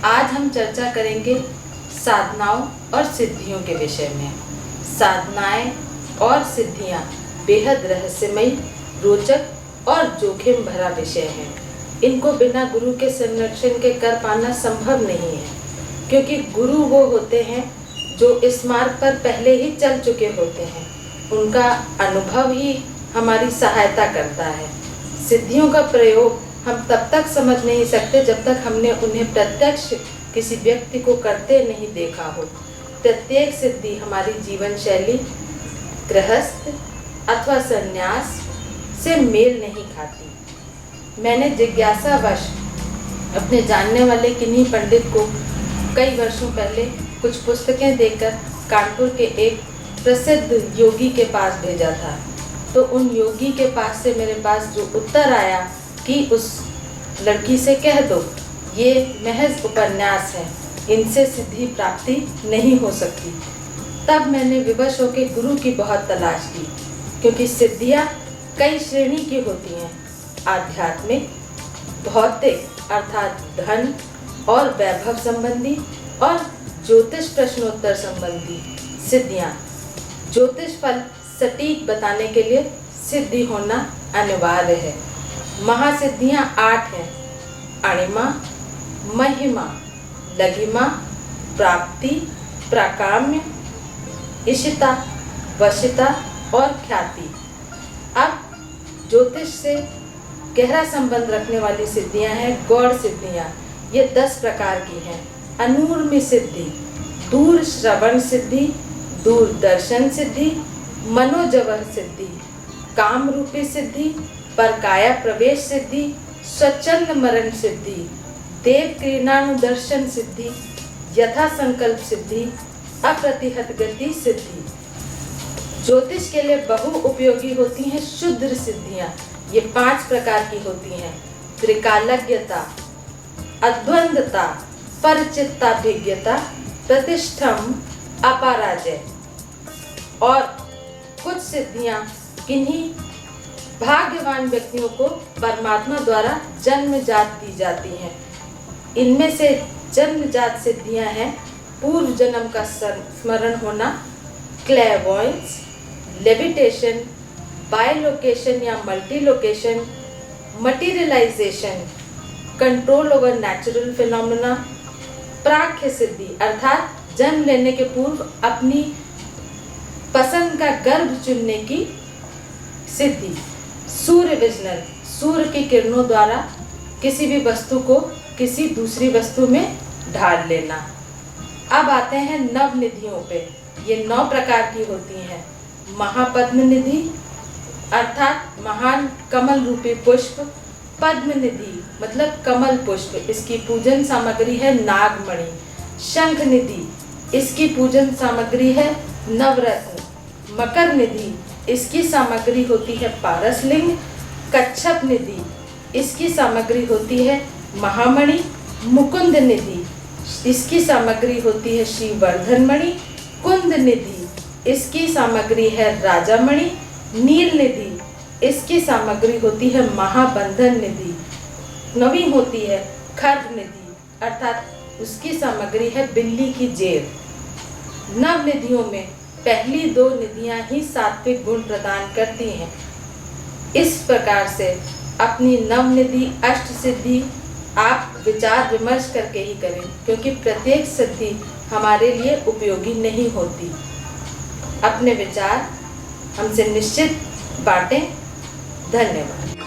आज हम चर्चा करेंगे साधनाओं और सिद्धियों के विषय में। साधनाएं और सिद्धियां बेहद रहस्यमयी, रोचक और जोखिम भरा विषय है। इनको बिना गुरु के संरक्षण के कर पाना संभव नहीं है, क्योंकि गुरु वो होते हैं जो इस मार्ग पर पहले ही चल चुके होते हैं। उनका अनुभव ही हमारी सहायता करता है। सिद्धियों का प्रयोग हम तब तक समझ नहीं सकते जब तक हमने उन्हें प्रत्यक्ष किसी व्यक्ति को करते नहीं देखा हो। प्रत्येक सिद्धि हमारी जीवन शैली, गृहस्थ अथवा संन्यास से मेल नहीं खाती। मैंने जिज्ञासावश अपने जानने वाले किन्हीं पंडित को कई वर्षों पहले कुछ पुस्तकें देकर कानपुर के एक प्रसिद्ध योगी के पास भेजा था। तो उन योगी के पास से मेरे पास जो उत्तर आया कि उस लड़की से कह दो, ये महज उपन्यास है, इनसे सिद्धि प्राप्ति नहीं हो सकती। तब मैंने विवश होकर गुरु की बहुत तलाश की, क्योंकि सिद्धियाँ कई श्रेणी की होती हैं। आध्यात्मिक, भौतिक अर्थात धन और वैभव संबंधी, और ज्योतिष प्रश्नोत्तर संबंधी सिद्धियाँ। ज्योतिष फल सटीक बताने के लिए सिद्धि होना अनिवार्य है। महासिद्धियाँ 8 हैं: अणिमा, महिमा, लघिमा, प्राप्ति, प्राकाम्य, इशिता, वशिता और ख्याति। अब ज्योतिष से गहरा संबंध रखने वाली सिद्धियाँ हैं गौड़ सिद्धियाँ। ये 10 प्रकार की हैं। अनूर्मी सिद्धि, दूर श्रवण सिद्धि, दूरदर्शन सिद्धि, मनोजवर सिद्धि, काम रूपी सिद्धि, परकाया प्रवेश सिद्धि, स्वच्छंद मरण सिद्धि, देव क्रीणानुदर्शन सिद्धि, यथा संकल्प सिद्धि, अप्रतिहत गति सिद्धि। ज्योतिष के लिए बहु उपयोगी होती हैं शुद्र सिद्धियां। ये 5 प्रकार की होती हैं: त्रिकालज्ञता, अद्वंदता, परचित्ताभिज्ञता, प्रतिष्ठम, अपराजय। और कुछ सिद्धियां किन्हीं भाग्यवान व्यक्तियों को परमात्मा द्वारा जन्मजात दी जाती हैं। इनमें से जन्मजात सिद्धियां हैं पूर्व जन्म का स्मरण होना, क्लेयरवॉयंस, लेविटेशन, बायलोकेशन या मल्टीलोकेशन, मटीरियलाइजेशन, कंट्रोल ओवर नेचुरल फिनोमेना, प्राख्य सिद्धि अर्थात जन्म लेने के पूर्व अपनी पसंद का गर्भ चुनने की सिद्धि, सूर्य विजनन, सूर्य की किरणों द्वारा किसी भी वस्तु को किसी दूसरी वस्तु में ढाल लेना। अब आते हैं नव निधियों पे। ये 9 प्रकार की होती हैं: महापद्म निधि अर्थात महान कमल रूपी पुष्प, पद्म निधि मतलब कमल पुष्प, इसकी पूजन सामग्री है नागमणि। शंख निधि, इसकी पूजन सामग्री है नवरत्न। मकर निधि, इसकी सामग्री होती है पारसलिंग। कच्छप निधि, इसकी सामग्री होती है महामणि। मुकुंद निधि, इसकी सामग्री होती है श्रीवर्धन मणि। कुंद निधि, इसकी सामग्री है राजामणि। नील निधि, इसकी सामग्री होती है महाबंधन निधि। नवीं होती है खर्ग निधि अर्थात उसकी सामग्री है बिल्ली की जेब। नव निधियों में पहली 2 निधियां ही सात्विक गुण प्रदान करती हैं। इस प्रकार से अपनी नव निधि अष्ट सिद्धि आप विचार विमर्श करके ही करें, क्योंकि प्रत्येक सिद्धि हमारे लिए उपयोगी नहीं होती। अपने विचार हमसे निश्चित बांटें। धन्यवाद।